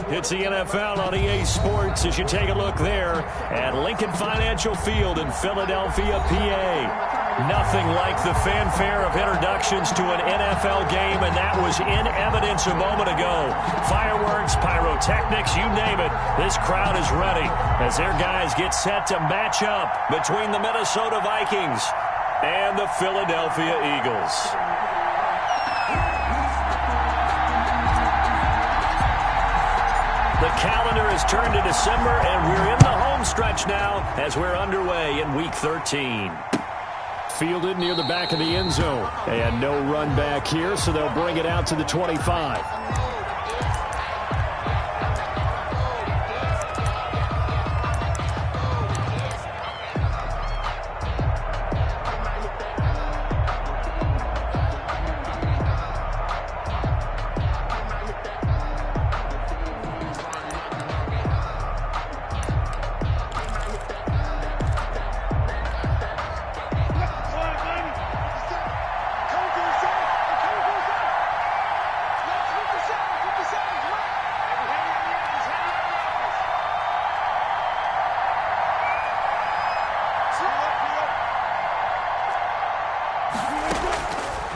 It's the NFL on EA Sports as you take a look there at Lincoln Financial Field in Philadelphia, PA. Nothing like the fanfare of introductions to an NFL game, and that was in evidence a moment ago. Fireworks, pyrotechnics, you name it. This crowd is ready as their guys get set to match up between the Minnesota Vikings and the Philadelphia Eagles. The calendar has turned to December, and we're in the home stretch now as we're underway in Week 13. Fielded near the back of the end zone. And no run back here, so they'll bring it out to the 25.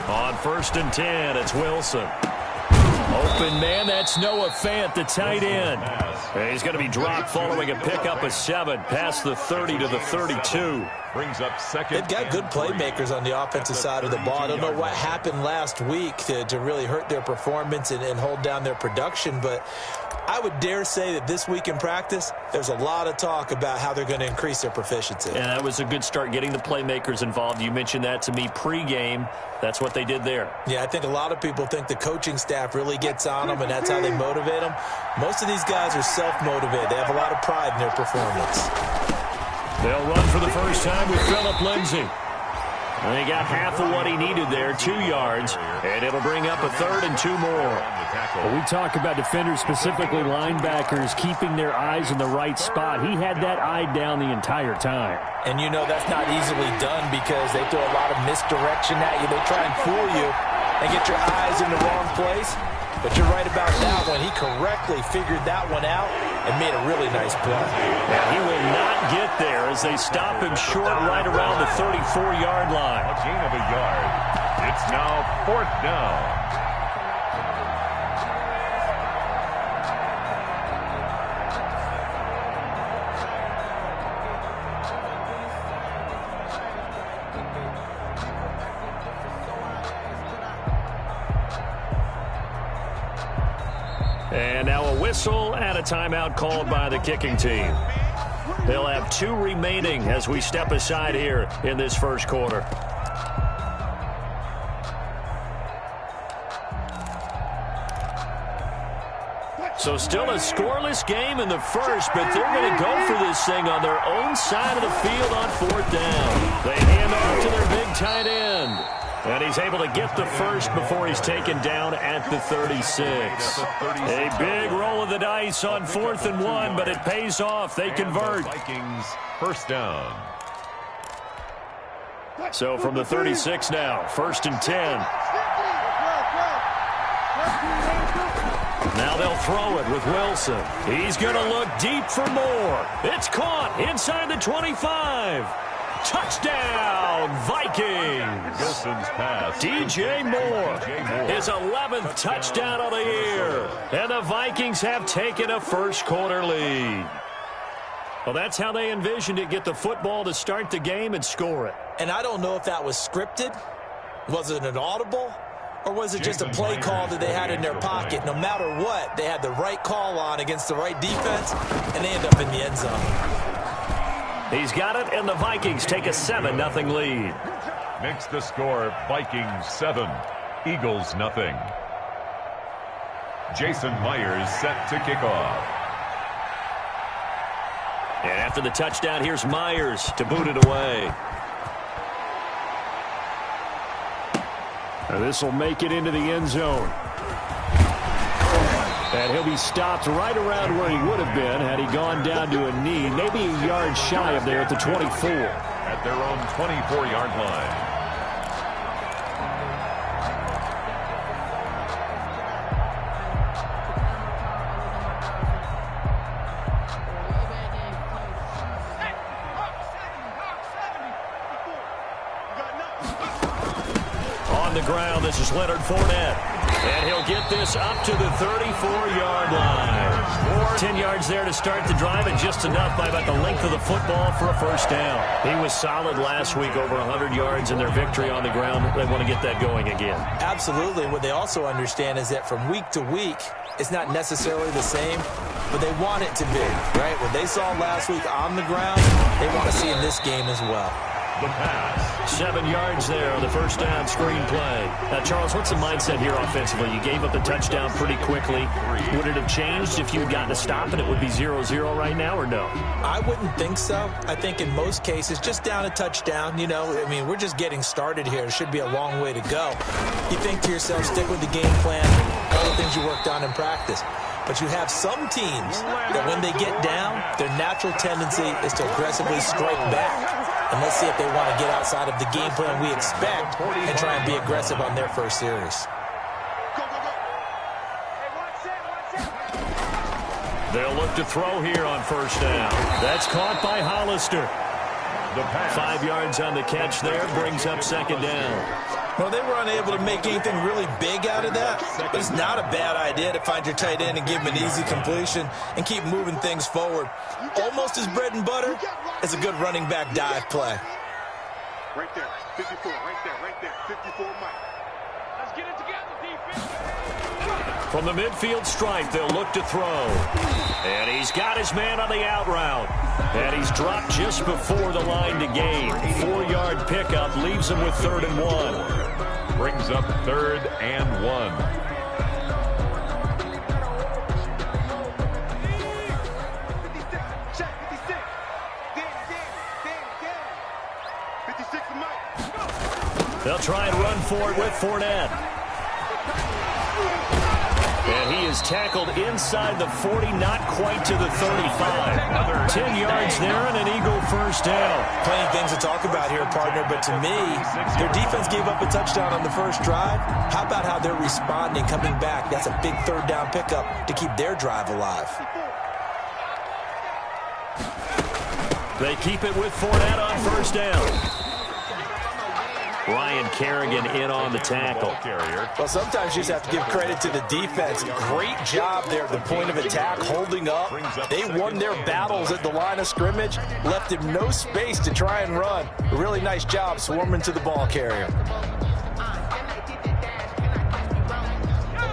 On 1st and 10, it's Wilson. Open man, that's Noah Fant, the tight end. He's going to be dropped following a pickup of 7 past the 30 to the 32. Brings up second. They've got good playmakers on the offensive side of the ball. I don't know what happened last week to really hurt their performance and hold down their production, but I would dare say that this week in practice, there's a lot of talk about how they're going to increase their proficiency. And that was a good start, getting the playmakers involved. You mentioned that to me pregame. That's what they did there. Yeah, I think a lot of people think the coaching staff really gets on them, and that's how they motivate them. Most of these guys are self-motivated. They have a lot of pride in their performance. They'll run for the first time with Phillip Lindsay. And he got half of what he needed there, 2 yards, and it'll bring up a 3rd and 2 more. Well, we talk about defenders, specifically linebackers, keeping their eyes in the right spot. He had that eye down the entire time. And you know that's not easily done because they throw a lot of misdirection at you. They try and fool you and get your eyes in the wrong place. But you're right about that one. He correctly figured that one out and made a really nice play. And he will not get there as they stop him short right around the 34-yard line. A gain of a yard. It's now 4th down. And now a whistle and a timeout called by the kicking team. They'll have 2 remaining as we step aside here in this first quarter. So still a scoreless game in the first, but they're going to go for this thing on their own side of the field on 4th down. They hand off to their big tight end. And he's able to get the first before he's taken down at the 36. A big roll of the dice on 4th and 1, but it pays off. They convert. Vikings first down. So from the 36 now, 1st and 10. Now they'll throw it with Wilson. He's going to look deep for more. It's caught inside the 25. Touchdown, Vikings! Wilson's pass. DJ Moore, his 11th touchdown of the year. And the Vikings have taken a first quarter lead. Well, that's how they envisioned it, get the football to start the game and score it. And I don't know if that was scripted. Was it an audible? Or was it just a play call that they had in their pocket? No matter what, they had the right call on against the right defense, and they end up in the end zone. He's got it, and the Vikings take a 7-0 lead. Makes the score Vikings 7, Eagles nothing. Jason Myers set to kick off. And after the touchdown, here's Myers to boot it away. This will make it into the end zone. And he'll be stopped right around where he would have been had he gone down to a knee, maybe a yard shy of there at the 24. At their own 24-yard line. ground. This is Leonard Fournette. And he'll get this up to the 34-yard line. 10 yards there to start the drive, and just enough by about the length of the football for a first down. He was solid last week, over 100 yards in their victory on the ground. They want to get that going again. Absolutely. What they also understand is that from week to week, it's not necessarily the same, but they want it to be, right? What they saw last week on the ground, they want to see in this game as well. The pass. 7 yards there on the first down screen play. Now, Charles, what's the mindset here offensively? You gave up the touchdown pretty quickly. Would it have changed if you had gotten a stop and it would be 0-0 right now, or no? I wouldn't think so. I think in most cases, just down a touchdown, I mean, we're just getting started here. It should be a long way to go. You think to yourself, stick with the game plan, all the things you worked on in practice. But you have some teams that when they get down, their natural tendency is to aggressively strike back. And let's see if they want to get outside of the game plan we expect and try and be aggressive on their first series. They'll look to throw here on first down. That's caught by Hollister. 5 yards on the catch there, brings up second down. Well, they were unable to make anything really big out of that, but it's not a bad idea to find your tight end and give him an easy completion and keep moving things forward. Almost as bread and butter as a good running back dive play. Right there, 54, right there, 54, Mike. Let's get it together, defense. From the midfield stripe, they'll look to throw. And he's got his man on the out route. And he's dropped just before the line to gain. 4-yard pickup leaves him with 3rd and 1. Brings up 3rd and 1. They'll try and run for it with Fournette. And he is tackled inside the 40, not quite to the 35. 10 yards there and an Eagle first down. Plenty of things to talk about here, partner, but to me, their defense gave up a touchdown on the first drive. How about how they're responding, coming back? That's a big 3rd down pickup to keep their drive alive. They keep it with Fournette on first down. Ryan Kerrigan in on the tackle. Well, sometimes you just have to give credit to the defense. Great job there at the point of attack, holding up. They won their battles at the line of scrimmage, left him no space to try and run. A really nice job swarming to the ball carrier.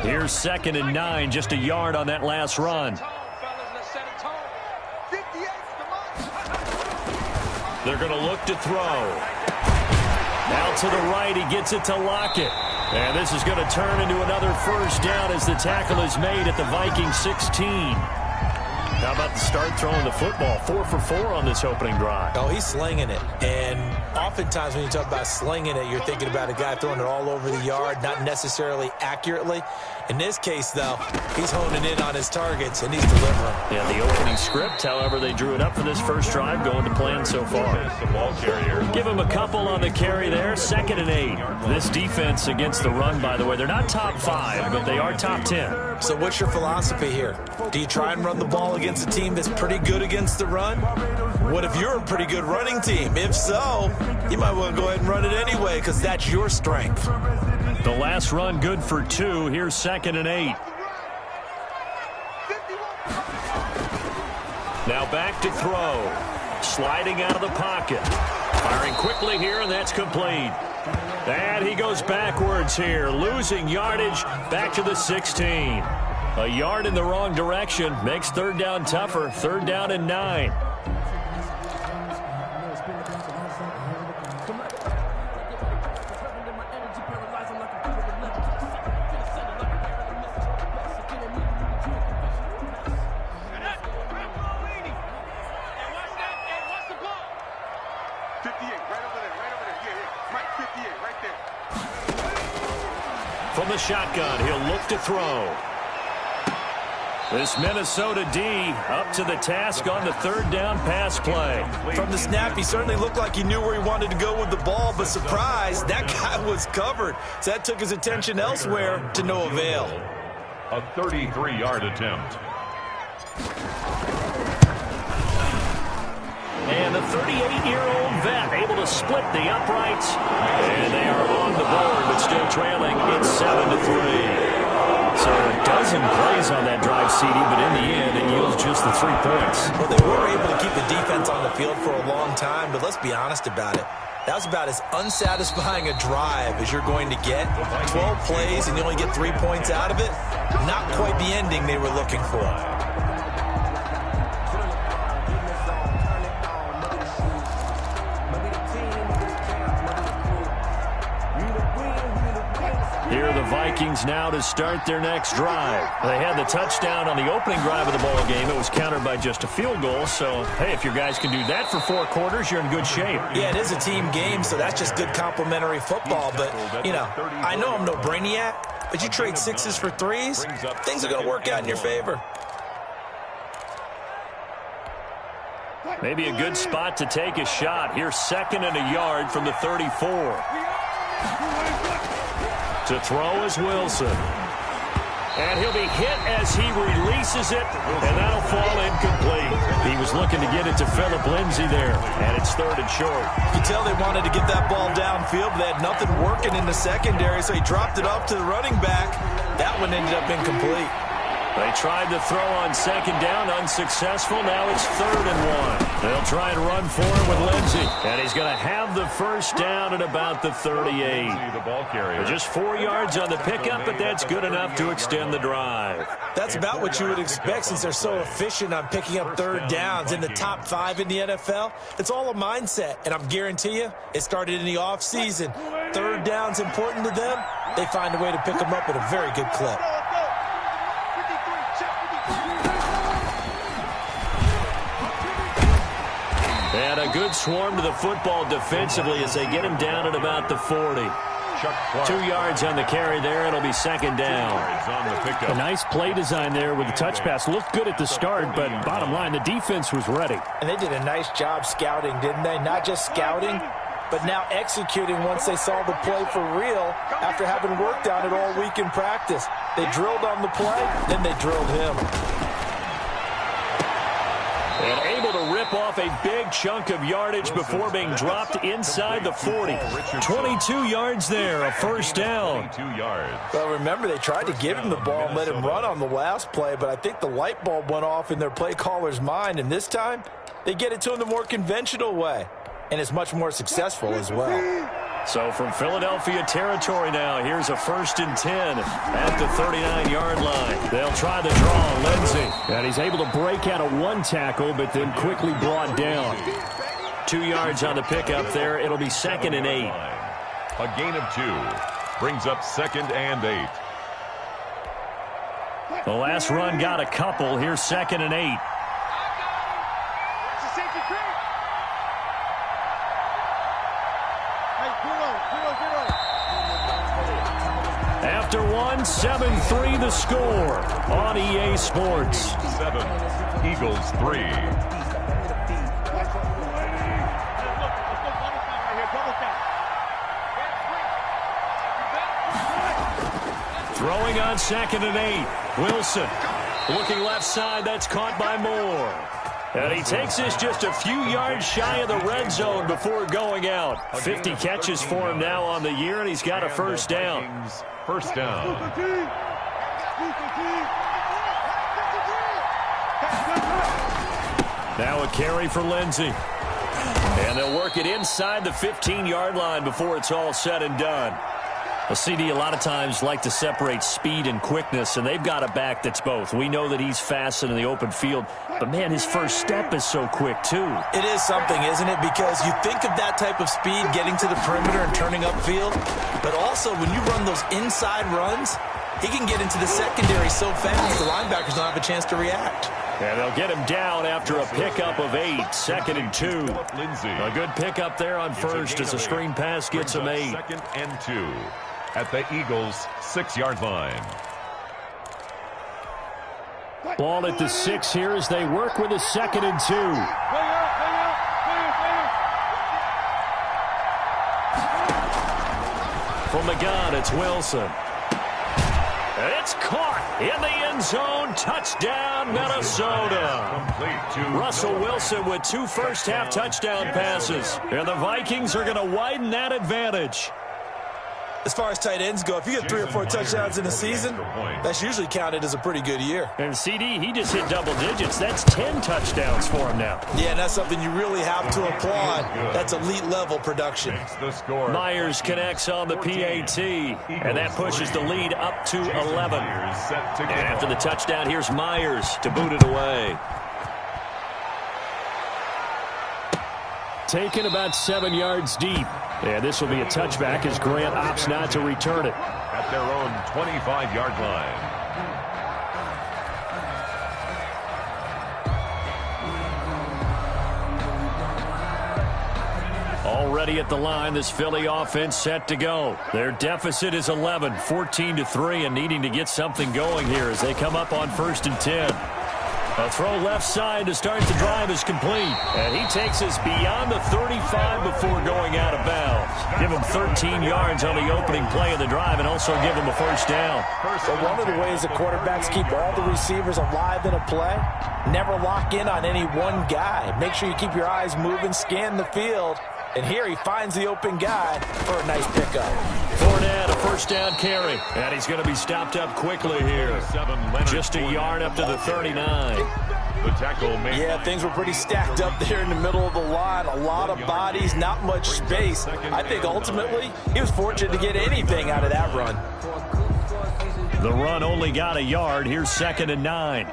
Here's 2nd and 9, just a yard on that last run. They're going to look to throw. Out to the right, he gets it to Lockett. And this is going to turn into another first down as the tackle is made at the Vikings 16. How about the start throwing the football? 4 for 4 on this opening drive. Oh, he's slinging it. And oftentimes when you talk about slinging it, you're thinking about a guy throwing it all over the yard, not necessarily accurately. In this case, though, he's honing in on his targets, and he's delivering. Yeah, the opening script, however, they drew it up for this first drive, going to plan so far. The ball carrier. Give him a couple on the carry there, 2nd and 8. This defense against the run, by the way, they're not top 5, but they are top 10. So what's your philosophy here? Do you try and run the ball against a team that's pretty good against the run? What if you're a pretty good running team? If so, you might want to go ahead and run it anyway because that's your strength. The last run good for 2. Here's 2nd and 8. Now back to throw. Sliding out of the pocket. Firing quickly here, and that's complete. And he goes backwards here, losing yardage back to the 16. A yard in the wrong direction makes 3rd down tougher. 3rd down and 9. From the shotgun, he'll look to throw. This Minnesota D up to the task on the 3rd down pass play. From the snap, he certainly looked like he knew where he wanted to go with the ball, but surprise, that guy was covered. So that took his attention elsewhere to no avail. A 33-yard attempt. And the 38-year-old vet able to split the uprights. And they are on the board, but still trailing. It's 7-3. So a dozen plays on that drive, CD, but in the end, it yields just the 3 points. Well, they were able to keep the defense on the field for a long time, but let's be honest about it. That was about as unsatisfying a drive as you're going to get. 12 plays and you only get 3 points out of it. Not quite the ending they were looking for. Here are the Vikings now to start their next drive. They had the touchdown on the opening drive of the ball game. It was countered by just a field goal. So, hey, if your guys can do that for 4 quarters, you're in good shape. Yeah, it is a team game, so that's just good complimentary football. But, you know, I know I'm no brainiac, but you trade 6s for 3s, things are going to work out in your favor. Maybe a good spot to take a shot. Here's 2nd and a yard from the 34. To throw is Wilson. And he'll be hit as he releases it, and that'll fall incomplete. He was looking to get it to Phillip Lindsay there, and it's 3rd and short. You can tell they wanted to get that ball downfield, but they had nothing working in the secondary, so he dropped it off to the running back. That one ended up incomplete. They tried to throw on 2nd down, unsuccessful. Now it's 3rd and 1. They'll try and run for it with Lindsay. And he's going to have the first down at about the 38. The ball carrier. Just 4 yards on the pickup, but that's good enough to extend the drive. That's about what you would expect since they're so efficient on picking up 3rd downs in the top 5 in the NFL. It's all a mindset, and I'm guarantee you it started in the offseason. 3rd down's important to them. They find a way to pick them up at a very good clip. And a good swarm to the football defensively as they get him down at about the 40. 2 yards on the carry there. It'll be 2nd down. A nice play design there with the touch pass. Looked good at the start, but bottom line, the defense was ready. And they did a nice job scouting, didn't they? Not just scouting, but now executing once they saw the play for real after having worked on it all week in practice. They drilled on the play, then they drilled him. And able to rip off a big chunk of yardage before being dropped inside the 40. 22 yards there, a first down. 22 yards. Well, remember, they tried to give him the ball and let him run on the last play, but I think the light bulb went off in their play caller's mind, and this time they get it to him the more conventional way, and it's much more successful as well. So from Philadelphia territory now, here's a 1st and 10 at the 39-yard line. They'll try the draw, Lindsay. And he's able to break out of 1 tackle, but then quickly brought down. 2 yards on the pickup there. It'll be 2nd and 8. A gain of 2 brings up 2nd and 8. The last run got a couple. Here's 2nd and 8. After 1, 7-3 the score on EA Sports. 7, Eagles 3. Throwing on 2nd and 8. Wilson looking left side. That's caught by Moore. And he takes this just a few yards shy of the red zone before going out. 50 catches for him now on the year, and he's got a first down. First down. Now a carry for Lindsay. And they'll work it inside the 15-yard line before it's all said and done. Well, CD, a lot of times like to separate speed and quickness, and they've got a back that's both. We know that he's fast in the open field, but, man, his first step is so quick, too. It is something, isn't it? Because you think of that type of speed getting to the perimeter and turning upfield, but also when you run those inside runs, he can get into the secondary so fast the linebackers don't have a chance to react. And they'll get him down after a pickup of 8, 2nd and 2. A good pickup there on first as a screen pass gets him 8. 2nd and 2 at the Eagles' 6-yard line. Ball at the 6 here as they work with a 2nd and 2. From the gun, it's Wilson. It's caught in the end zone. Touchdown, Minnesota. Russell Wilson with 2 first-half touchdown passes. And the Vikings are going to widen that advantage. As far as tight ends go, if you get 3 or 4 touchdowns in a season, that's usually counted as a pretty good year. And CD, he just hit double digits. That's 10 touchdowns for him now. Yeah, and that's something you really have to applaud. That's elite-level production. Myers connects on the PAT, and that pushes the lead up to 11. And after the touchdown, here's Myers to boot it away. Taken about 7 yards deep. And this will be a touchback as Grant opts not to return it. At their own 25-yard line. Already at the line, this Philly offense set to go. Their deficit is 11, 14-3, and needing to get something going here as they come up on 1st and 10. A throw left side to start the drive is complete. And he takes us beyond the 35 before going out of bounds. Give him 13 yards on the opening play of the drive and also give him a first down. Well, one of the ways the quarterbacks keep all the receivers alive in a play, never lock in on any one guy. Make sure you keep your eyes moving, scan the field. And here he finds the open guy for a nice pickup. Fournette, a first down carry. And he's going to be stopped up quickly here. Just a yard up to the 39. The tackle made. Yeah, things were pretty stacked up there in the middle of the line. A lot of bodies, not much space. I think ultimately he was fortunate to get anything out of that run. The run only got a yard. Here's 2nd and 9.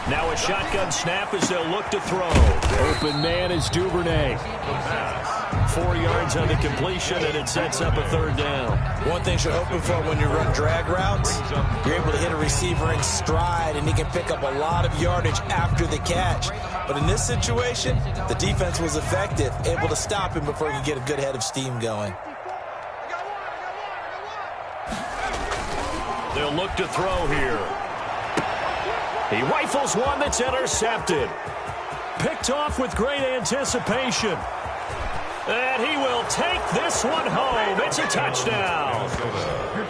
Now a shotgun snap as they'll look to throw. Open man is Duvernay. 4 yards on the completion, and it sets up a 3rd down. One thing you're hoping for when you run drag routes, you're able to hit a receiver in stride, and he can pick up a lot of yardage after the catch. But in this situation, the defense was effective, able to stop him before he could get a good head of steam going. They'll look to throw here. He rifles one that's intercepted. Picked off with great anticipation. And he will take this one home. It's a touchdown.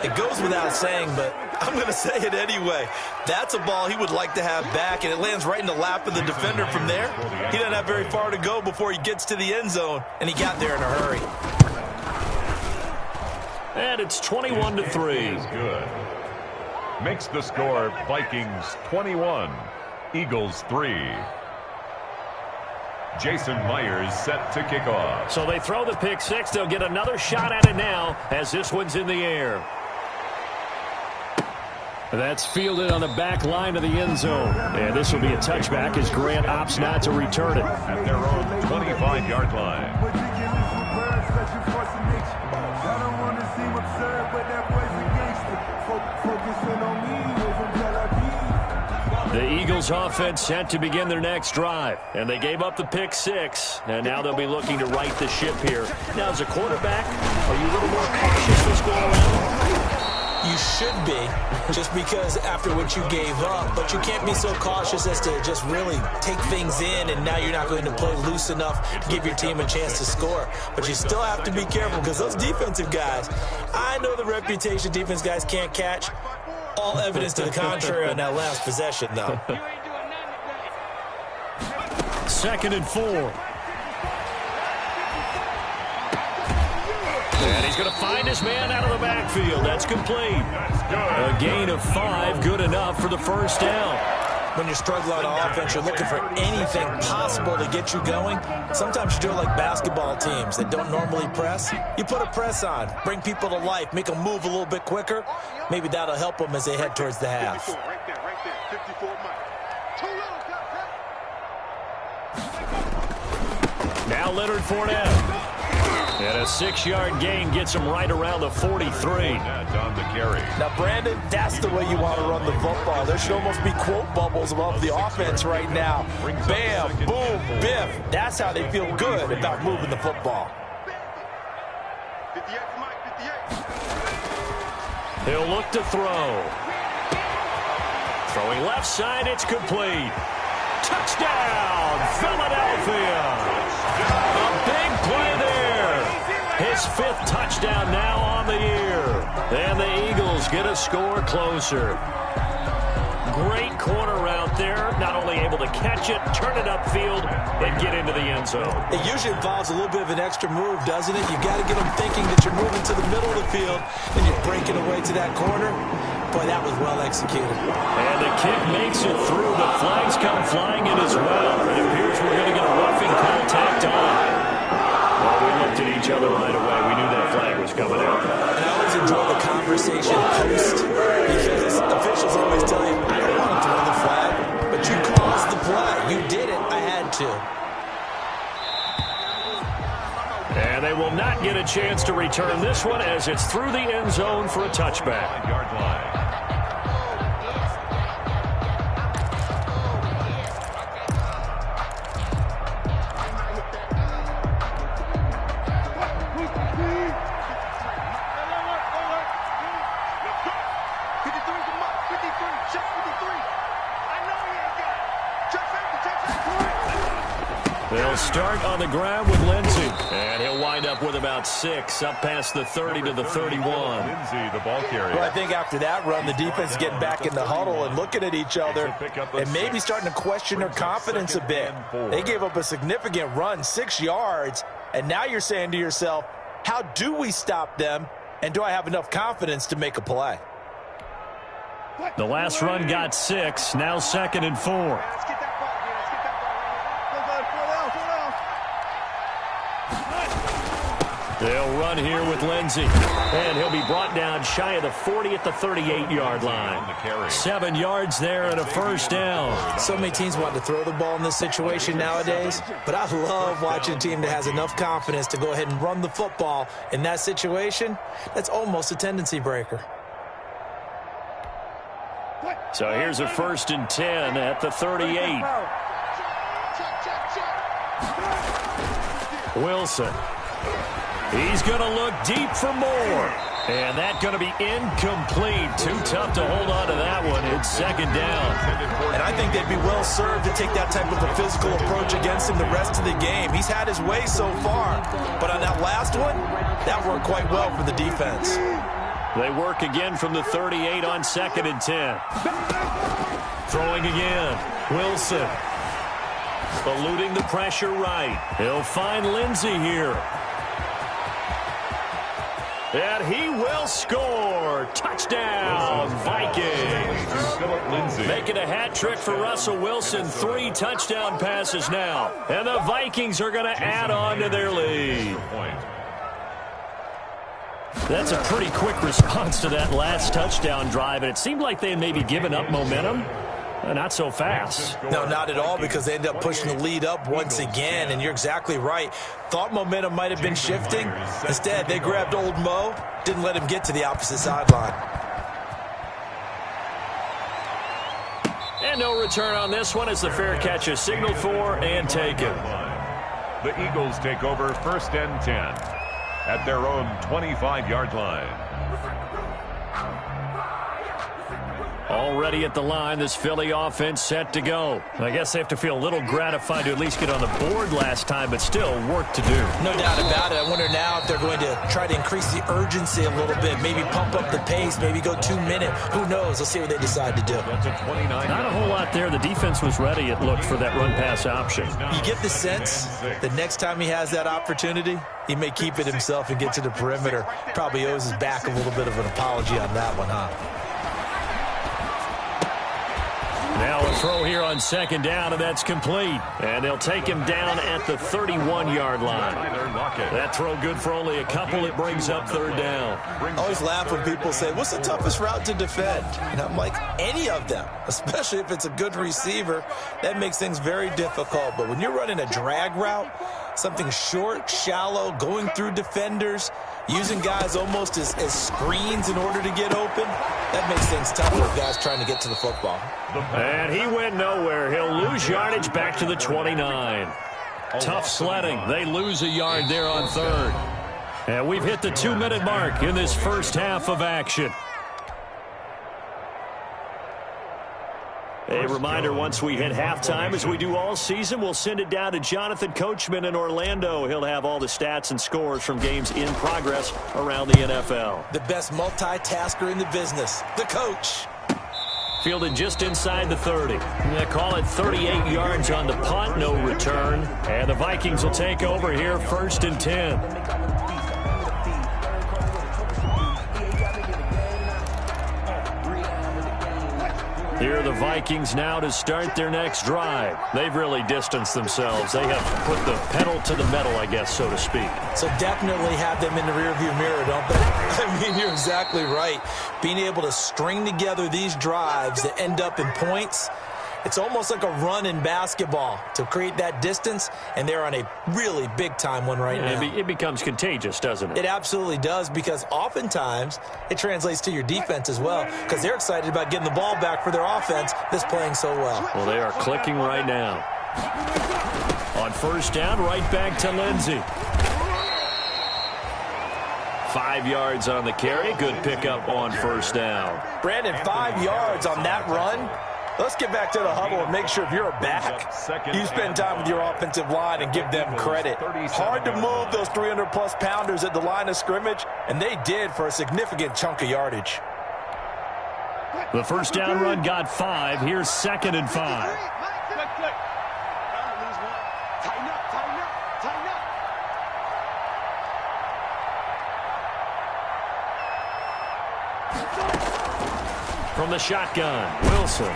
It goes without saying, but I'm going to say it anyway. That's a ball he would like to have back, and it lands right in the lap of the defender from there. He doesn't have very far to go before he gets to the end zone, and he got there in a hurry. And it's 21-3. Good. Makes the score Vikings 21, Eagles 3. Jason Myers set to kick off. So they throw the pick six. They'll get another shot at it now as this one's in the air. That's fielded on the back line of the end zone. And this will be a touchback as Grant opts not to return it. At their own 25-yard line. The Eagles offense set to begin their next drive. And they gave up the pick six. And now they'll be looking to right the ship here. Now, as a quarterback, are you a little more cautious this go around? You should be, just because after what you gave up. But you can't be so cautious as to just really take things in, and now you're not going to play loose enough to give your team a chance to score. But you still have to be careful because those defensive guys, I know the reputation defense guys can't catch. All evidence to the contrary on that last possession, though. 2nd and 4. And he's going to find his man out of the backfield. That's complete. A gain of 5, good enough for the first down. When you're struggling on offense, you're looking for anything possible to get you going. Sometimes you do it like basketball teams that don't normally press. You put a press on, bring people to life, make them move a little bit quicker. Maybe that'll help them as they head towards the half. Right there. 54 Mike. Now Leonard Fournette. And a 6-yard gain gets him right around the 43. On the carry. Now, Brandon, that's the way you want to run the football. There should almost be quote bubbles above the offense right now. Bam, boom, biff. That's how they feel good about moving the football. 58 Mike, 58. He'll look to throw. Throwing left side, it's complete. Touchdown, Philadelphia. A big play there. his 5th touchdown now on the year. And the Eagles get a score closer. Great corner route there. Not only able to catch it, turn it upfield, and get into the end zone. It usually involves a little bit of an extra move, doesn't it? You got to get them thinking that you're moving to the middle of the field and you're breaking away to that corner. Boy, that was well executed. And the kick makes it through. The flags come flying in as well. It appears we're going to get a roughing call tacked on. Well, we looked at each other right away. We knew that flag was coming out. And I always enjoy the conversation post because officials always tell you, I don't want to throw the flag, but you caused the play. You did it. I had to. And they will not get a chance to return this one as it's through the end zone for a touchback. 5-yard line. They'll start on the ground with Lindsey. And he'll wind up with about 6, up past the 30 to the 31. Lindsey, the ball carrier. Well, I think after that run, the defense is getting back in the huddle and looking at each other and maybe starting to question their confidence a bit. They gave up a significant run, 6 yards, and now you're saying to yourself, how do we stop them, and do I have enough confidence to make a play? The last run got 6, now 2nd and 4. They'll run here with Lindsey. And he'll be brought down shy of the 40 at the 38-yard line. 7 yards there and a first down. So many teams want to throw the ball in this situation nowadays, but I love watching a team that has enough confidence to go ahead and run the football. In that situation, that's almost a tendency breaker. So here's a 1st and 10 at the 38. Wilson. He's going to look deep for more. And that's going to be incomplete. Too tough to hold on to that one. It's 2nd down. And I think they'd be well served to take that type of a physical approach against him the rest of the game. He's had his way so far. But on that last one, that worked quite well for the defense. They work again from the 38 on 2nd and 10. Throwing again. Wilson. Eluding the pressure right. He'll find Lindsey here. And he will score. Touchdown, Vikings. Making a hat trick for Russell Wilson. 3 touchdown passes now. And the Vikings are going to add on to their lead. That's a pretty quick response to that last touchdown drive. And it seemed like they had maybe given up momentum. Not so fast. No, not at all, because they ended up pushing the lead up once again, and you're exactly right. Thought momentum might have been shifting. Instead, they grabbed old Mo, didn't let him get to the opposite sideline. And no return on this one as the fair catch is signaled for and taken. The Eagles take over 1st and 10 at their own 25-yard line. Already at the line, this Philly offense set to go. I guess they have to feel a little gratified to at least get on the board last time, but still work to do. No doubt about it. I wonder now if they're going to try to increase the urgency a little bit, maybe pump up the pace, maybe go 2 minute. Who knows? Let's see what they decide to do. Not a whole lot there. The defense was ready, it looked, for that run-pass option. You get the sense that next time he has that opportunity, he may keep it himself and get to the perimeter. Probably owes his back a little bit of an apology on that one, huh? Now a throw here on 2nd down, and that's complete. And they'll take him down at the 31-yard line. That throw good for only a couple. It brings up 3rd down. I always laugh when people say, what's the toughest route to defend? And I'm like, any of them, especially if it's a good receiver. That makes things very difficult. But when you're running a drag route, something short, shallow, going through defenders, using guys almost as screens in order to get open, that makes things tough for guys trying to get to the football. And he went nowhere. He'll lose yardage back to the 29. Tough sledding. They lose a yard there on 3rd. And we've hit the 2-minute mark in this first half of action. A reminder, once we hit halftime, as we do all season, we'll send it down to Jonathan Coachman in Orlando. He'll have all the stats and scores from games in progress around the NFL. The best multitasker in the business, the coach. Fielded just inside the 30. They call it 38 yards on the punt, no return. And the Vikings will take over here, 1st and 10. Here are the Vikings now to start their next drive. They've really distanced themselves. They have put the pedal to the metal, I guess, so to speak. So definitely have them in the rearview mirror, don't they? I mean, you're exactly right. Being able to string together these drives that end up in points, it's almost like a run in basketball to create that distance, and they're on a really big-time one right now. It becomes contagious, doesn't it? It absolutely does, because oftentimes it translates to your defense as well, because they're excited about getting the ball back for their offense that's playing so well. Well, they are clicking right now. On 1st down, right back to Lindsey. 5 yards on the carry. Good pickup on 1st down. Brandon, 5 yards on that run. Let's get back to the huddle and make sure if you're a back, you spend time with your offensive line and give them credit. Hard to move those 300-plus pounders at the line of scrimmage, and they did for a significant chunk of yardage. The 1st down run got 5. Here's 2nd and 5. From the shotgun, Wilson.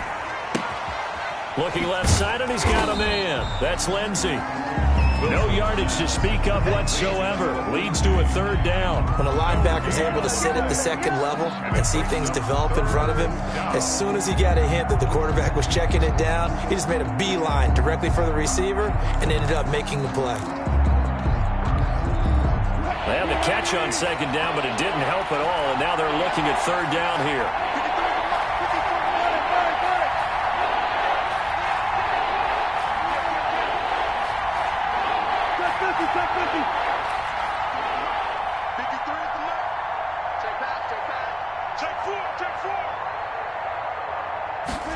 Looking left side, and he's got a man. That's Lindsey. No yardage to speak of whatsoever. Leads to a 3rd down. When a linebacker's able to sit at the 2nd level and see things develop in front of him, as soon as he got a hint that the quarterback was checking it down, he just made a beeline directly for the receiver and ended up making the play. They had the catch on 2nd down, but it didn't help at all, and now they're looking at 3rd down here.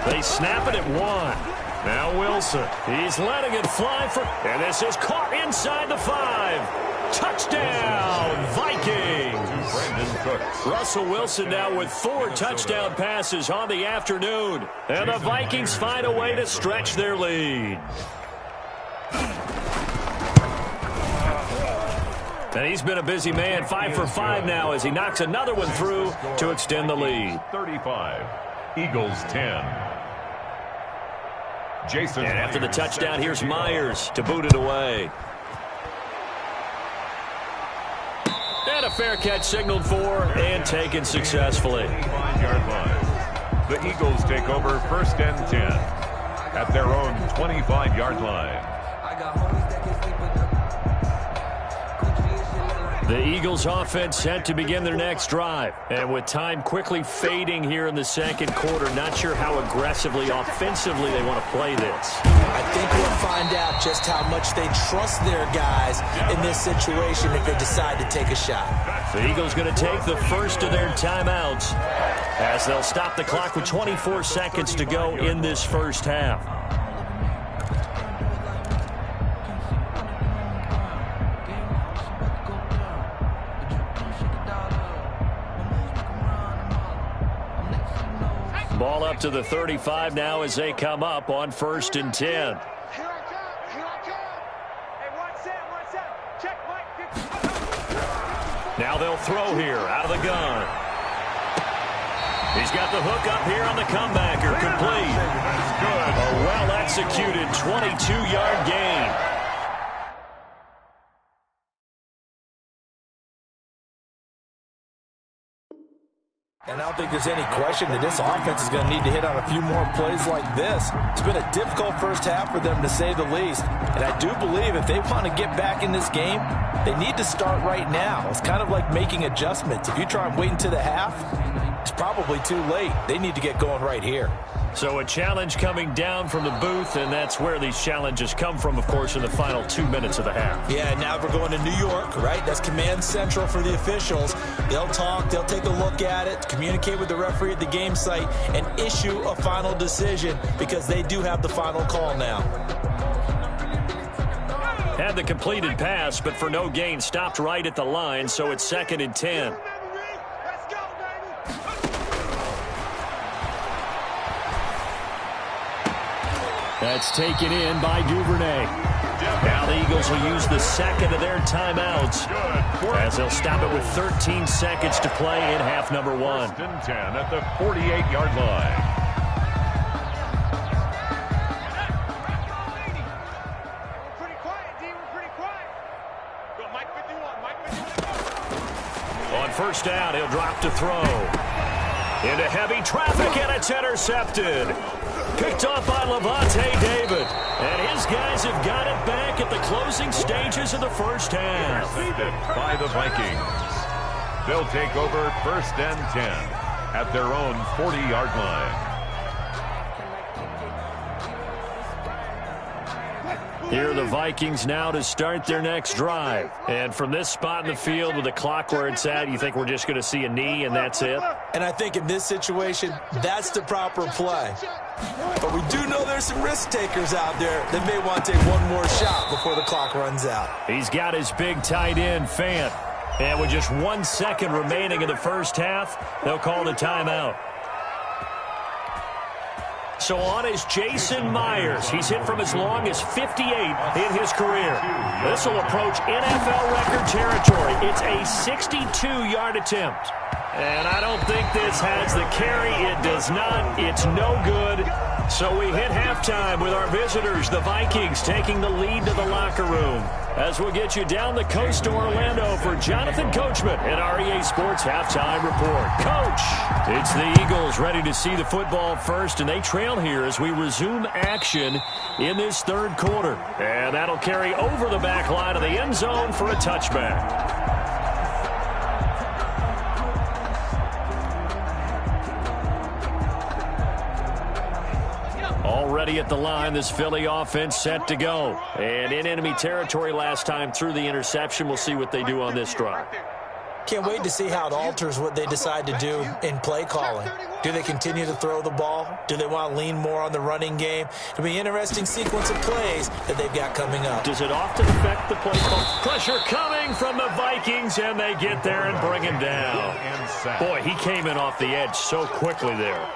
They snap it at 1. Now Wilson. He's letting it fly for, and this is caught inside the 5. Touchdown, Vikings. Russell Wilson now with 4 touchdown passes on the afternoon. And the Vikings find a way to stretch their lead. And he's been a busy man, 5 for 5 now as he knocks another one through to extend the lead. 35, Eagles 10. Jason. And after the touchdown, here's Myers to boot it away. And a fair catch signaled for and taken successfully. 25-yard line. The Eagles take over 1st and 10 at their own 25-yard line. The Eagles offense set to begin their next drive. And with time quickly fading here in the 2nd quarter, not sure how aggressively, offensively they want to play this. I think we'll find out just how much they trust their guys in this situation if they decide to take a shot. The Eagles going to take the first of their timeouts as they'll stop the clock with 24 seconds to go in this 1st half. Ball up to the 35 now as they come up on 1st and 10. Here I come. Hey, watch out. Check, Mike. Now they'll throw here out of the gun. He's got the hook up here on the comebacker. Complete. A well-executed 22-yard gain. And I don't think there's any question that this offense is going to need to hit on a few more plays like this. It's been a difficult 1st half for them, to say the least. And I do believe if they want to get back in this game, they need to start right now. It's kind of like making adjustments. If you try and wait until the half, it's probably too late. They need to get going right here. So a challenge coming down from the booth, and that's where these challenges come from, of course, in the final 2 minutes of the half. Yeah, now we're going to New York, right? That's command central for the officials. They'll talk, they'll take a look at it, communicate with the referee at the game site, and issue a final decision because they do have the final call now. Had the completed pass, but for no gain, stopped right at the line, so it's 2nd and 10. That's taken in by Duvernay. Now the Eagles will use the second of their timeouts as they'll stop it with 13 seconds to play in half number 1. 1st and 10 at the 48-yard line. Pretty quiet, D. We're pretty quiet. Go, Mike 51. Mike 51. On 1st down, he'll drop to throw. Into heavy traffic, and it's intercepted. Picked off by Levante David. And his guys have got it back at the closing stages of the first half. Intercepted by the Vikings. They'll take over 1st and 10 at their own 40-yard line. Here are the Vikings now to start their next drive. And from this spot in the field with the clock where it's at, you think we're just going to see a knee and that's it? And I think in this situation, that's the proper play. But we do know there's some risk takers out there that may want to take one more shot before the clock runs out. He's got his big tight end, Fant. And with just 1 second remaining in the first half, they'll call the timeout. So on is Jason Myers. He's hit from as long as 58 in his career. This will approach NFL record territory. It's a 62-yard attempt. And I don't think this has the carry. It does not. It's no good. So we hit halftime with our visitors, the Vikings, taking the lead to the locker room. As we'll get you down the coast to Orlando for Jonathan Coachman at REA Sports Halftime Report. Coach, it's the Eagles ready to see the football first, and they trail here as we resume action in this third quarter. And that'll carry over the back line of the end zone for a touchback. Already at the line, this Philly offense set to go. And in enemy territory last time through the interception. We'll see what they do on this drive. Can't wait to see how it alters what they decide to do in play calling. Do they continue to throw the ball? Do they want to lean more on the running game? It'll be an interesting sequence of plays that they've got coming up. Does it often affect the play call? Pressure coming from the Vikings, and they get there and bring him down. Boy, he came in off the edge so quickly there.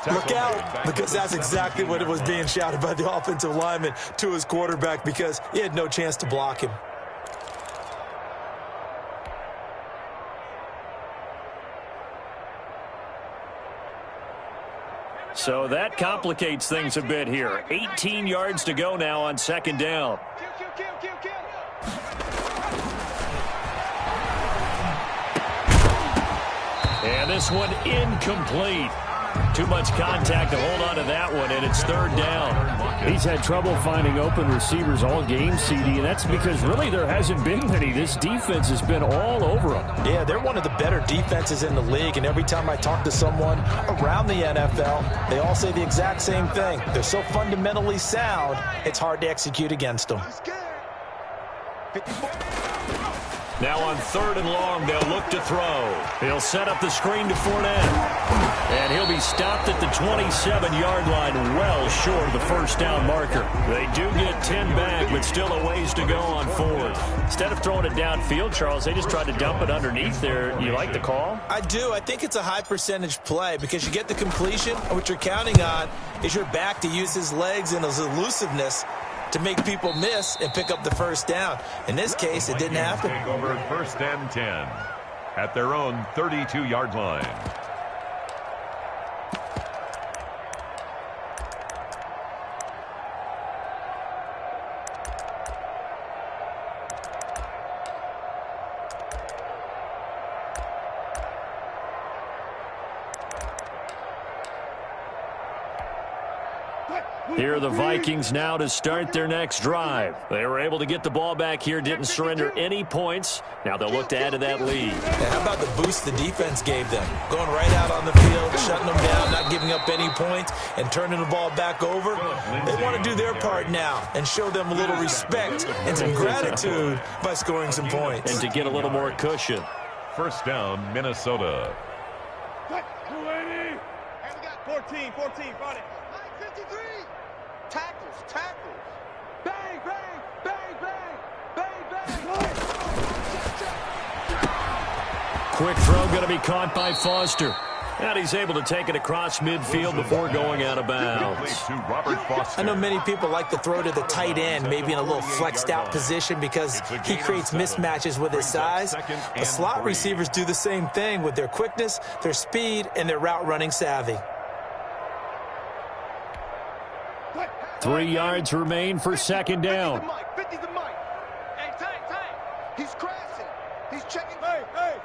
Look out, because that's exactly what it was being shouted by the offensive lineman to his quarterback because he had no chance to block him. So that complicates things a bit here. 18 yards to go now on 2nd down. And this one incomplete. Too much contact to hold on to that one, and it's 3rd down. He's had trouble finding open receivers all game, CD, and that's because really there hasn't been many. This defense has been all over them. Yeah, they're one of the better defenses in the league, and every time I talk to someone around the NFL, they all say the exact same thing. They're so fundamentally sound, it's hard to execute against them. Now on 3rd and long, they'll look to throw. He'll set up the screen to Fournette. And he'll be stopped at the 27-yard line, well short of the 1st down marker. They do get 10 back, but still a ways to go on 4th. Instead of throwing it downfield, Charles, they just tried to dump it underneath there. You like the call? I do. I think it's a high percentage play because you get the completion, and what you're counting on is your back to use his legs and his elusiveness to make people miss and pick up the 1st down. In this case, it didn't happen. Take over 1st and 10 at their own 32-yard line. Here are the Vikings now to start their next drive. They were able to get the ball back here, didn't surrender any points. Now they'll look to add to that lead. And how about the boost the defense gave them? Going right out on the field, shutting them down, not giving up any points, and turning the ball back over. They want to do their part now and show them a little respect and some gratitude by scoring some points. And to get a little more cushion. First down, Minnesota. 280. And we got 14, got it. 53. Tackles. Bang, bang, bang, bang, bang, bang. Quick throw going to be caught by Foster. And he's able to take it across midfield before going out of bounds. I know many people like to throw to the tight end, maybe in a little flexed out position because he creates mismatches with his size. The slot receivers do the same thing with their quickness, their speed, and their route running savvy. 3 yards remain for second down. 50's the mic. Hey, Tank. He's crashing. He's checking. Hey.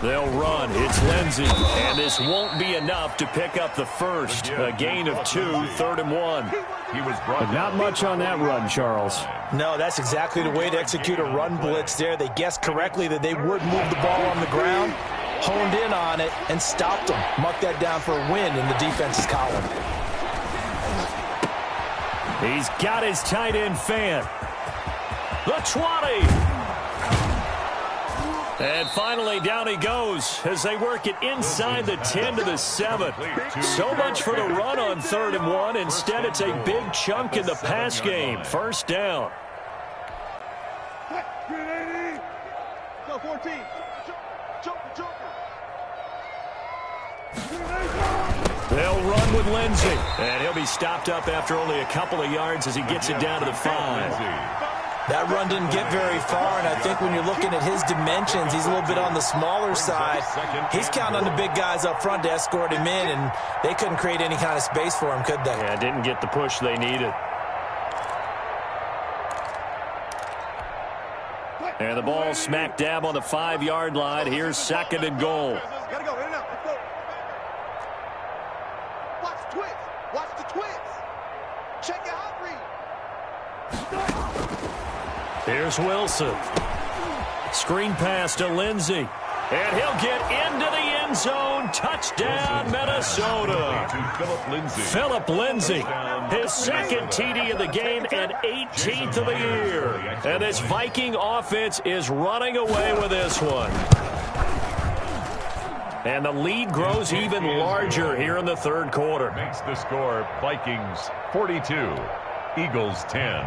They'll run. It's Lindsey. And this won't be enough to pick up the first. A gain of 2, 3rd and 1. He was brought But not much on that run, Charles. No, that's exactly the way to execute a run blitz there. They guessed correctly that they would move the ball on the ground, honed in on it, and stopped them. Mark that down for a win in the defense's column. He's got his tight end fan. The 20. And finally, down he goes as they work it inside the 10 to the 7. So much for the run on 3rd and 1. Instead, it's a big chunk in the pass game. First down. Go 14. Joker. They'll run with Lindsey. And he'll be stopped up after only a couple of yards as he gets it down to the 5. That run didn't get very far, and I think when you're looking at his dimensions, he's a little bit on the smaller side. He's counting on the big guys up front to escort him in, and they couldn't create any kind of space for him, could they? Yeah, didn't get the push they needed. And the ball smack dab on the 5-yard line. Here's 2nd and goal. Gotta go. In and out. Let's go. Watch the twist. Check your hot read. Here's Wilson. Screen pass to Lindsey. And he'll get into the end zone. Touchdown, Minnesota. Philip Lindsey. His 2nd TD of the game and 18th of the year. And this Viking offense is running away with this one. And the lead grows even larger here in the 3rd quarter. Makes the score Vikings 42, Eagles 10.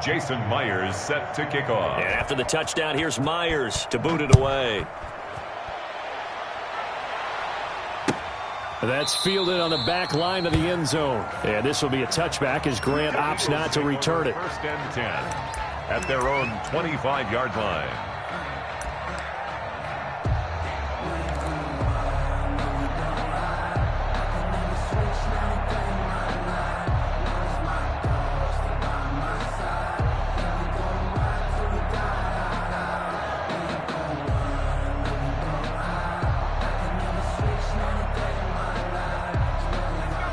Jason Myers set to kick off. And after the touchdown, here's Myers to boot it away. That's fielded on the back line of the end zone. And this will be a touchback as Grant opts not to return it. First and 10 at their own 25-yard line.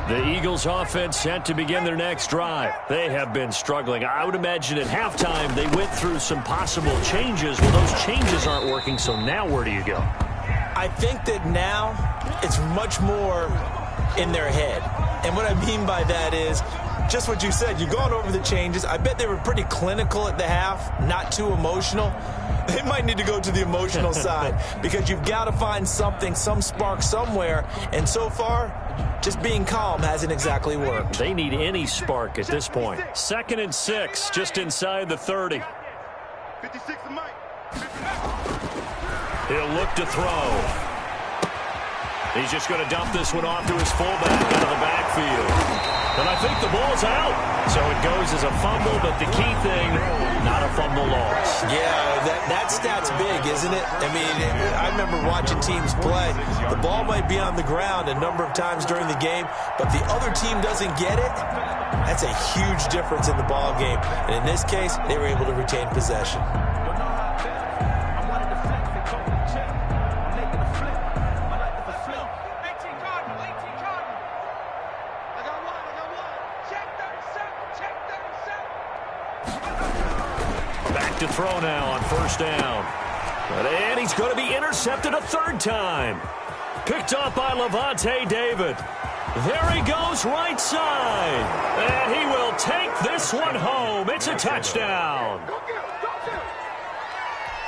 The Eagles offense set to begin their next drive. They have been struggling. I would imagine at halftime they went through some possible changes. Well, those changes aren't working, so now where do you go? I think that now it's much more in their head. And what I mean by that is just what you said. You've gone over the changes. I bet they were pretty clinical at the half, not too emotional. They might need to go to the emotional side because you've got to find something, some spark somewhere. And so far, just being calm hasn't exactly worked. They need any spark at this point. 2nd and 6, just inside the 30. 56 to Mike. He'll look to throw. He's just going to dump this one off to his fullback out of the backfield. And I think the ball's out. So it goes as a fumble, but the key thing, not a fumble loss. Yeah, that stat's big, isn't it? I mean, I remember watching teams play. The ball might be on the ground a number of times during the game, but the other team doesn't get it. That's a huge difference in the ball game. And in this case, they were able to retain possession. To throw now on first down. And he's going to be intercepted a 3rd time. Picked up by Lavonte David. There he goes right side. And he will take this one home. It's a touchdown.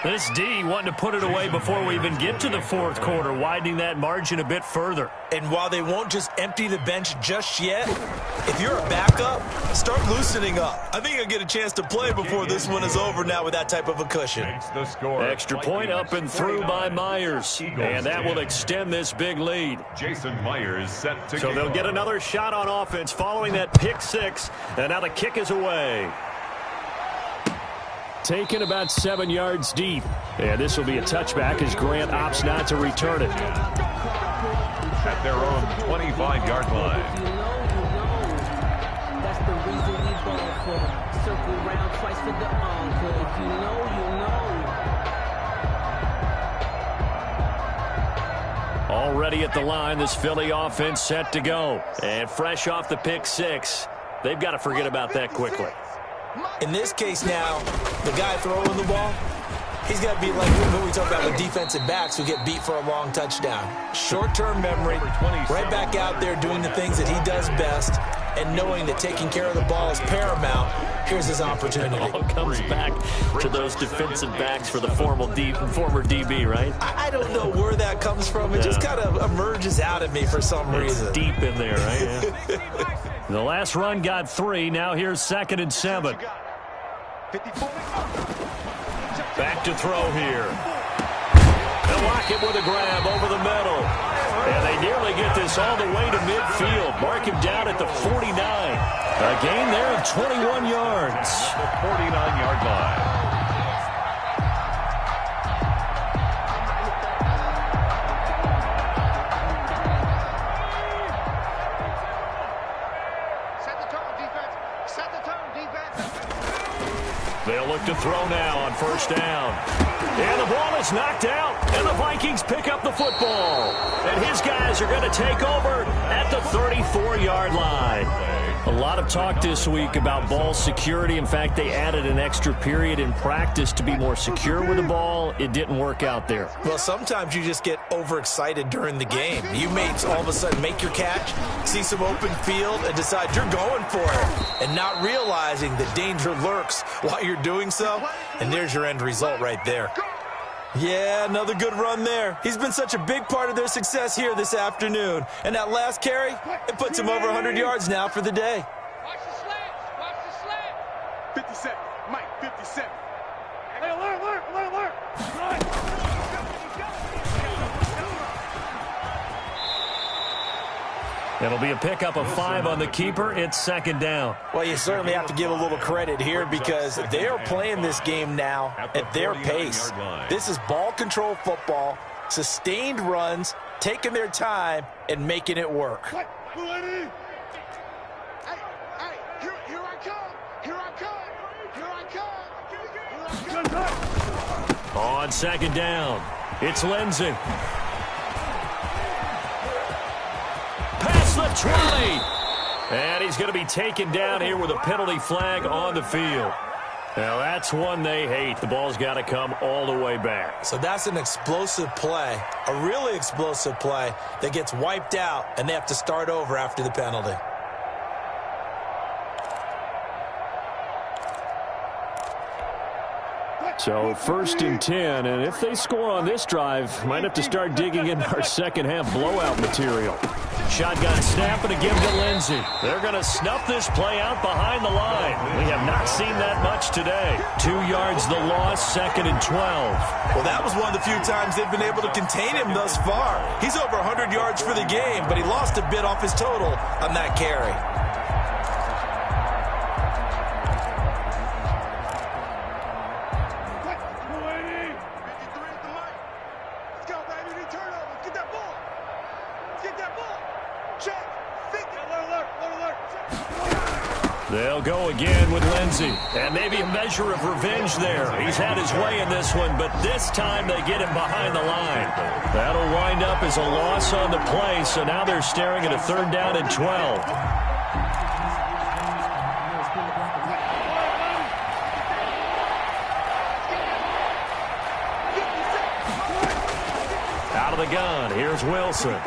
This D wanting to put it away before we even get to the fourth quarter, widening that margin a bit further. And while they won't just empty the bench just yet, if you're a backup, start loosening up. I think you'll get a chance to play before this one is over now with that type of a cushion. Extra point up and through by Myers. And that will extend this big lead. Jason Myers set to So they'll get another shot on offense following that pick six. And now the kick is away. Taken about 7 yards deep. And this will be a touchback as Grant opts not to return it. At their own 25-yard line. That's the reason we ball for. Circle round twice for the encore. If you know, you know. Already at the line, this Philly offense set to go. And fresh off the pick six, they've got to forget about that quickly. In this case now, the guy throwing the ball, he's got to be like what we talk about with defensive backs who get beat for a long touchdown. Short-term memory, right back out there doing the things that he does best, and knowing that taking care of the ball is paramount. Here's his opportunity. It all comes back to those defensive backs for the former DB, right? I don't know where that comes from. It just kind of emerges out of me for some reason. It's deep in there, right? Yeah. The last run got 3. Now here's 2nd and 7. Back to throw here. And Lockett with a grab over the middle. And they nearly get this all the way to midfield. Mark him down at the 49. A gain there of 21 yards. The 49-yard line. They'll look to throw now on 1st down. And the ball is knocked out, and the Vikings pick up the football. And his guys are going to take over at the 34-yard line. A lot of talk this week about ball security. In fact, they added an extra period in practice to be more secure with the ball. It didn't work out there. Well, sometimes you just get overexcited during the game. You may all of a sudden make your catch, see some open field, and decide you're going for it, and not realizing the danger lurks while you're doing so. And there's your end result right there. Yeah, another good run there. He's been such a big part of their success here this afternoon. And that last carry, it puts him over 100 yards now for the day. Watch the slant. Watch the slant. 57. Mike, 57. Hey, alert. It'll be a pickup of 5 on the keeper. It's 2nd down. Well, you certainly have to give a little credit here because they are playing this game now at their pace. This is ball control football, sustained runs, taking their time, and making it work. Hey, here I come. On 2nd down, it's Lindsey. Past the 20. And he's going to be taken down here with a penalty flag on the field. Now, that's one they hate. The ball's got to come all the way back. So that's an explosive play, a really explosive play that gets wiped out, and they have to start over after the penalty. So 1st and 10, and if they score on this drive, might have to start digging into our second-half blowout material. Shotgun snap and a give to Lindsey. They're going to snuff this play out behind the line. We have not seen that much today. 2 yards the loss, 2nd and 12. Well, that was one of the few times they've been able to contain him thus far. He's over 100 yards for the game, but he lost a bit off his total on that carry. They'll go again with Lindsey. And maybe a measure of revenge there. He's had his way in this one, but this time they get him behind the line. That'll wind up as a loss on the play, so now they're staring at a 3rd down and 12. Out of the gun, here's Wilson.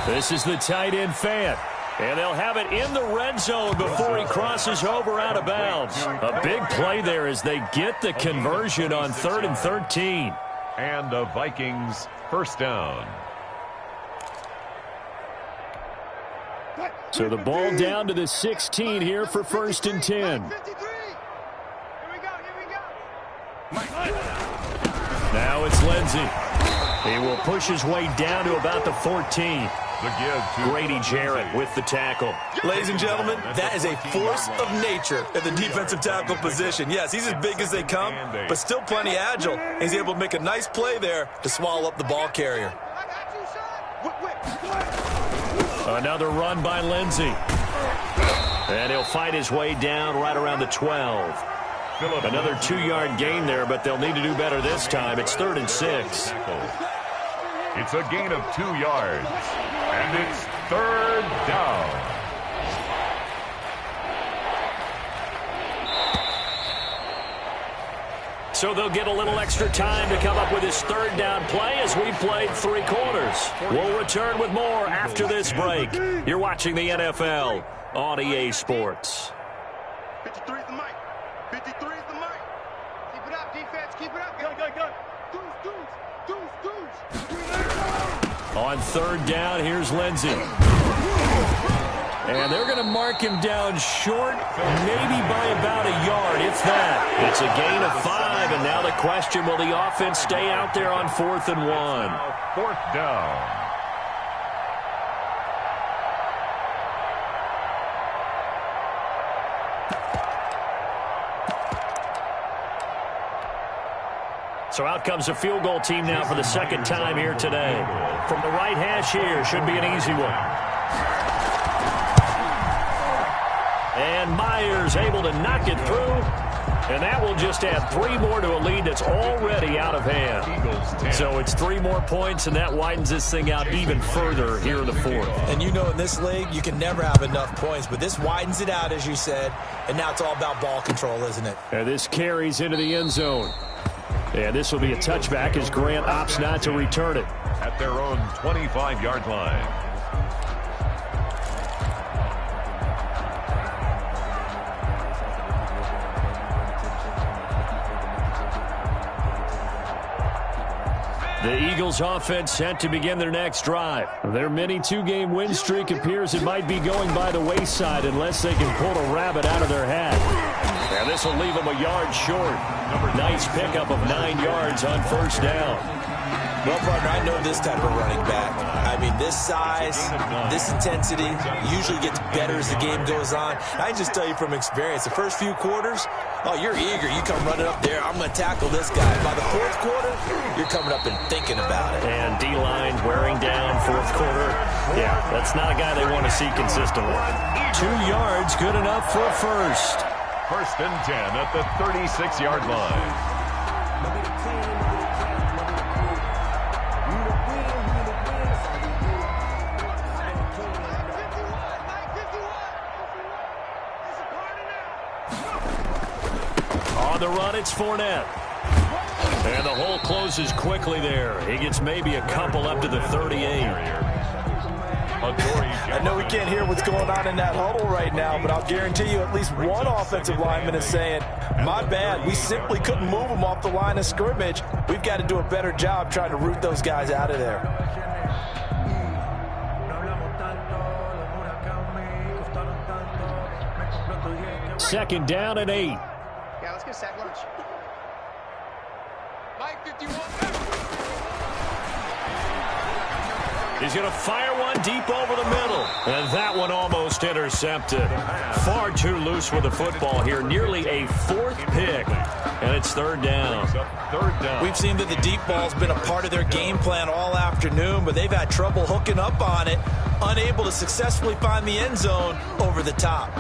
This is the tight end Fant. And they'll have it in the red zone before he crosses over out of bounds. A big play there as they get the conversion on 3rd and 13. And the Vikings first down. So the ball down to the 16 here for 1st and 10. Now it's Lindsey. He will push his way down to about the 14. Grady Jarrett with the tackle. Ladies and gentlemen, that is a force of nature at the defensive tackle position. Yes, he's as big as they come, but still plenty agile. He's able to make a nice play there to swallow up the ball carrier. Another run by Lindsey. And he'll fight his way down right around the 12. Another 2-yard gain there, but they'll need to do better this time. It's 3rd and 6. It's a gain of 2 yards. And it's 3rd down. So they'll get a little extra time to come up with his 3rd down play as we played 3 quarters. We'll return with more after this break. You're watching the NFL on EA Sports. 53 is the mic. 53 is the mic. Keep it up, defense. Keep it up. Go. Deuce. On 3rd down, here's Lindsey. And they're going to mark him down short, maybe by about a yard, if that. It's a gain of 5, and now the question, will the offense stay out there on 4th and 1? 4th down. So out comes a field goal team now for the 2nd time here today. From the right hash here, should be an easy one. And Myers able to knock it through. And that will just add 3 more to a lead that's already out of hand. So it's 3 more points, and that widens this thing out even further here in the 4th. And you know in this league, you can never have enough points, but this widens it out, as you said, and now it's all about ball control, isn't it? And this carries into the end zone. And this will be a touchback as Grant opts not to return it. At their own 25-yard line. The Eagles offense set to begin their next drive. Their mini 2-game win streak appears it might be going by the wayside unless they can pull a rabbit out of their hat. And this will leave them a yard short. Nice pickup of 9 yards on 1st down. Well, partner, I know this type of running back. I mean, this size, this intensity usually gets better as the game goes on. I can just tell you from experience, the first few quarters, oh, you're eager. You come running up there, I'm going to tackle this guy. By the 4th quarter, you're coming up and thinking about it. And D-line wearing down 4th quarter. Yeah, that's not a guy they want to see consistently. 2 yards, good enough for a first. 1st and 10 at the 36-yard line. On the run, it's Fournette. And the hole closes quickly there. He gets maybe a couple up to the 38. I know we can't hear what's going on in that huddle right now, but I'll guarantee you at least one offensive lineman is saying, my bad, we simply couldn't move them off the line of scrimmage. We've got to do a better job trying to root those guys out of there. Second down and 8. Yeah, let's get sack lunch. Mike 51. He's going to fire one deep over the middle. And that one almost intercepted. Far too loose with the football here. Nearly a 4th pick. And it's 3rd down. We've seen that the deep ball's been a part of their game plan all afternoon, but they've had trouble hooking up on it, unable to successfully find the end zone over the top.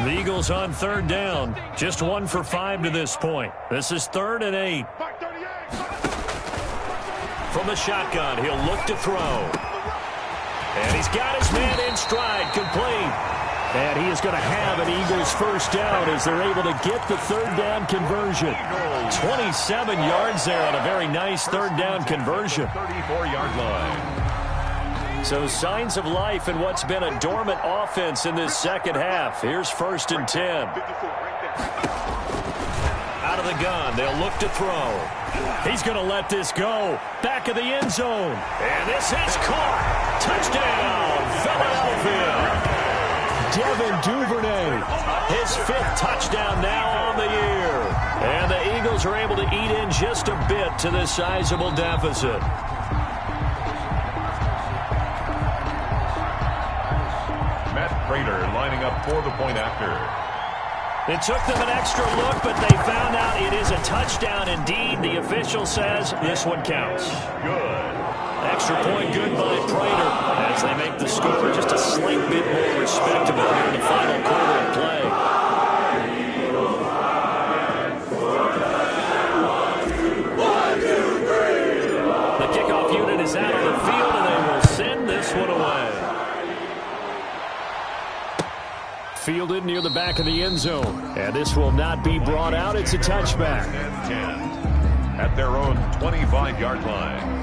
The Eagles on 3rd down. Just 1 for 5 to this point. This is 3rd and 8. From the shotgun, he'll look to throw. And he's got his man in stride, complete. And he is going to have an Eagles first down as they're able to get the third down conversion. 27 yards there on a very nice third down conversion. 34-yard line. So signs of life in what's been a dormant offense in this second half. Here's 1st and 10. Out of the gun, they'll look to throw. He's going to let this go. Back of the end zone. And this is caught. Touchdown, Philadelphia. Devin Duvernay, his 5th touchdown now on the year. And the Eagles are able to eat in just a bit to this sizable deficit. Matt Prater lining up for the point after. It took them an extra look, but they found out it is a touchdown indeed. The official says this one counts. Good. Extra point good by Prater as they make the score just a slight bit more respectable here in the final quarter of play. The kickoff unit is out on the field, and they will send this one away. Fielded near the back of the end zone, and this will not be brought out. It's a touchback. 10 at their own 25-yard line.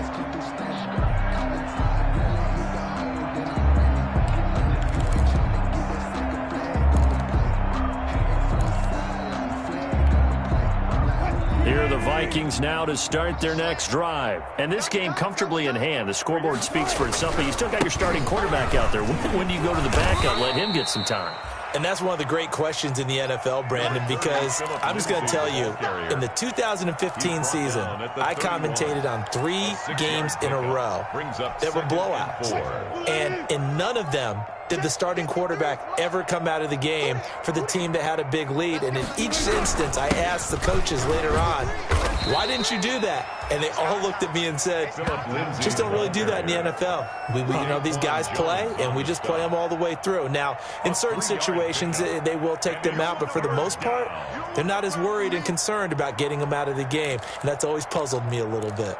Here are the Vikings now to start their next drive. And this game comfortably in hand. The scoreboard speaks for itself, but you still got your starting quarterback out there. When do you go to the backup, let him get some time? And that's one of the great questions in the NFL, Brandon, because I'm just going to tell you, in the 2015 season, I commentated on 3 games in a row that were blowouts. And in none of them did the starting quarterback ever come out of the game for the team that had a big lead. And in each instance, I asked the coaches later on, why didn't you do that? And they all looked at me and said, just don't really do that in the NFL. You know, these guys play, and we just play them all the way through. Now, in certain situations, they will take them out, but for the most part, they're not as worried and concerned about getting them out of the game. And that's always puzzled me a little bit.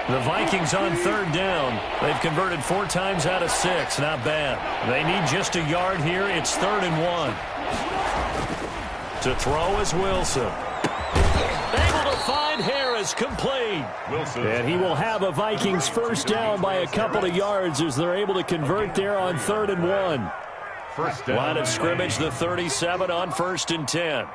The Vikings on third down. They've converted 4 times out of 6. Not bad. They need just a yard here. It's 3rd and 1. To throw is Wilson. Able to find Harris, complete. Wilson. And he will have a Vikings first down by a couple of yards as they're able to convert there on 3rd and 1. First down. Line of scrimmage, the 37 on 1st and 10.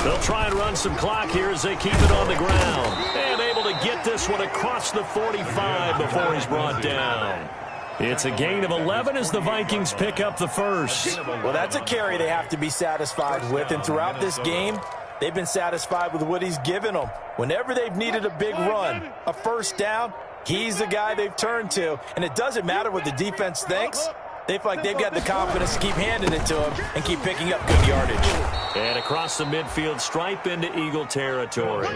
They'll try and run some clock here as they keep it on the ground. And able to get this one across the 45 before he's brought down. It's a gain of 11 as the Vikings pick up the first. Well, that's a carry they have to be satisfied with. And throughout this game, they've been satisfied with what he's given them. Whenever they've needed a big run, a first down, he's the guy they've turned to. And it doesn't matter what the defense thinks. They feel like they've got the confidence to keep handing it to him and keep picking up good yardage. And across the midfield stripe into Eagle territory.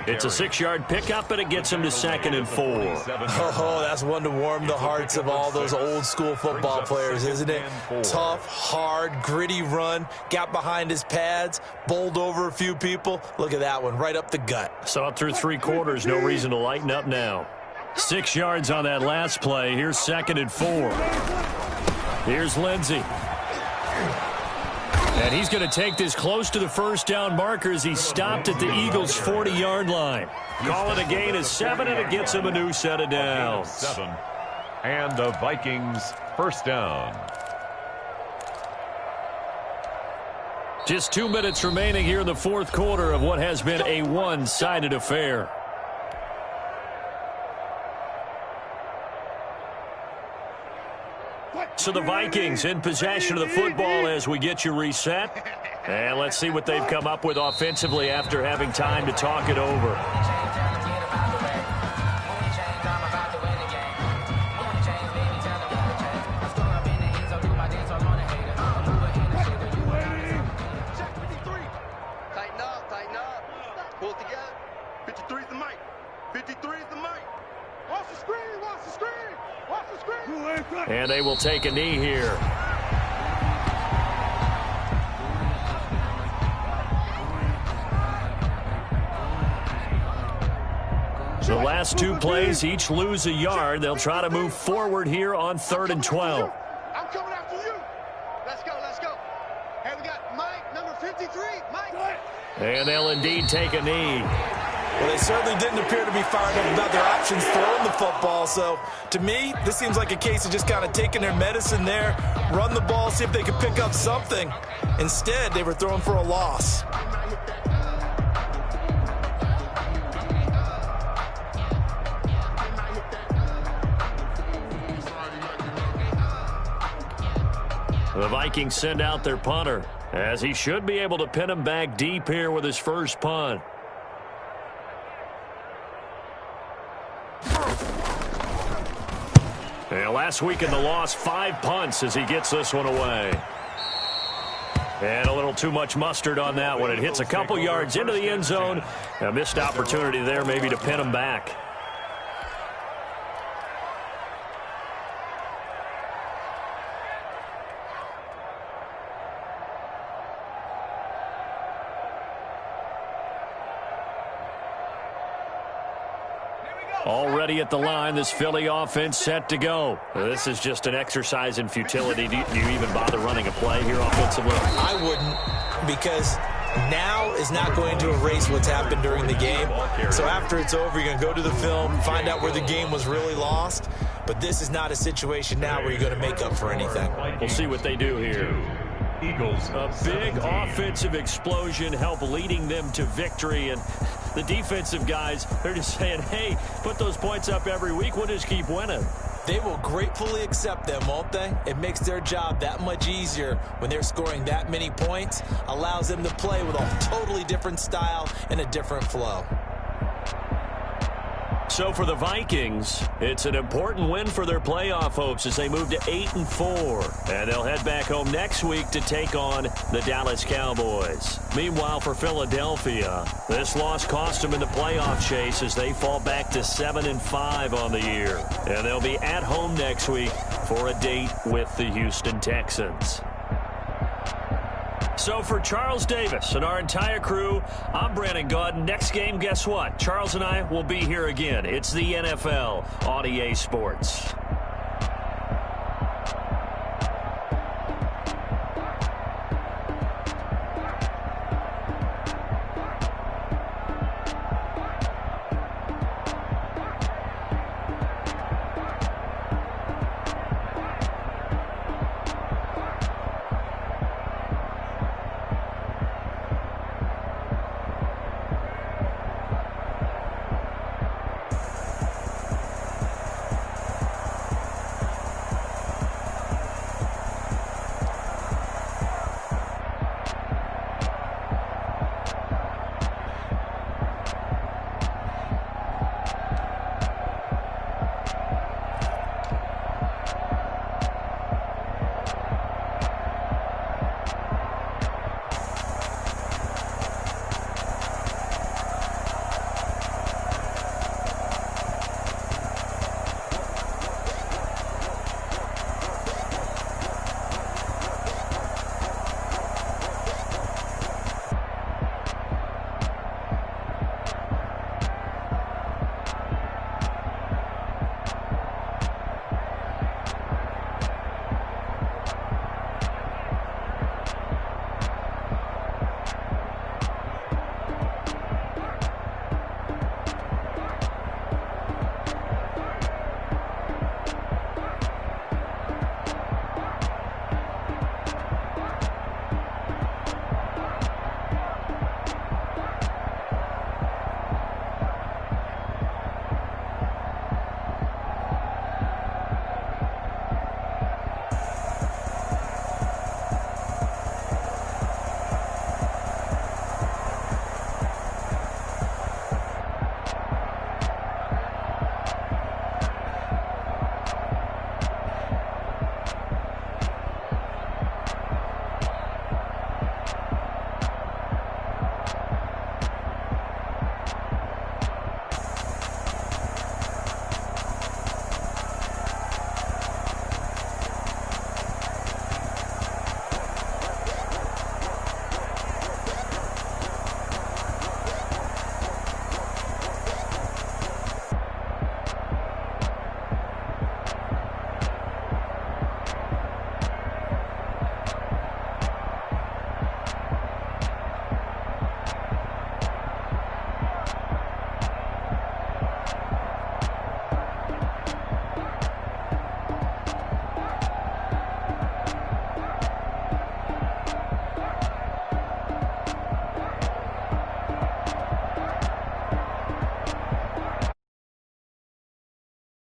It's a 6-yard pickup, and it gets him to 2nd and 4. Oh, that's one to warm the hearts of all those old-school football players, isn't it? Tough, hard, gritty run, got behind his pads, bowled over a few people. Look at that one, right up the gut. Saw it through 3 quarters, no reason to lighten up now. 6 yards on that last play. Here's 2nd and 4. Here's Lindsey. And he's going to take this close to the first down marker as he stopped at the Eagles' 40-yard line. Call it a gain of 7, and it gets him a new set of downs. 7. And the Vikings first down. Just 2 minutes remaining here in the 4th quarter of what has been a one-sided affair. So the Vikings in possession of the football as we get you reset. And let's see what they've come up with offensively after having time to talk it over. Tighten up. Pull it together. 53 is the mic. 53 is the mic. Watch the screen. And they will take a knee here. The last last two plays each lose a yard. They'll try to move forward here on 3rd and 12. I'm coming after you. Let's go, let's go. Hey, we got Mike, number 53. Mike. And they'll indeed take a knee. Well, they certainly didn't appear to be fired up about their options throwing the football. So, to me, this seems like a case of just kind of taking their medicine there, run the ball, see if they could pick up something. Instead, they were throwing for a loss. The Vikings send out their punter, as he should be able to pin him back deep here with his first punt. And last week in the loss, 5 punts as he gets this one away. And a little too much mustard on that one. It hits a couple yards into the end zone. A missed opportunity there maybe to pin him back. Already at the line, this Philly offense set to go. This is just an exercise in futility. Do you even bother running a play here offensively? I wouldn't, because now is not going to erase what's happened during the game. So after it's over, you're going to go to the film, find out where the game was really lost. But this is not a situation now where you're going to make up for anything. We'll see what they do here. Eagles. A big offensive explosion help leading them to victory, and the defensive guys, they're just saying, hey, put those points up every week, we'll just keep winning. They will gratefully accept them, won't they? It makes their job that much easier when they're scoring that many points, allows them to play with a totally different style and a different flow. So for the Vikings, it's an important win for their playoff hopes as they move to 8-4. And they'll head back home next week to take on the Dallas Cowboys. Meanwhile, for Philadelphia, this loss cost them in the playoff chase as they fall back to 7-5 on the year. And they'll be at home next week for a date with the Houston Texans. So for Charles Davis and our entire crew, I'm Brandon Gaudin. Next game, guess what? Charles and I will be here again. It's the NFL on EA Sports.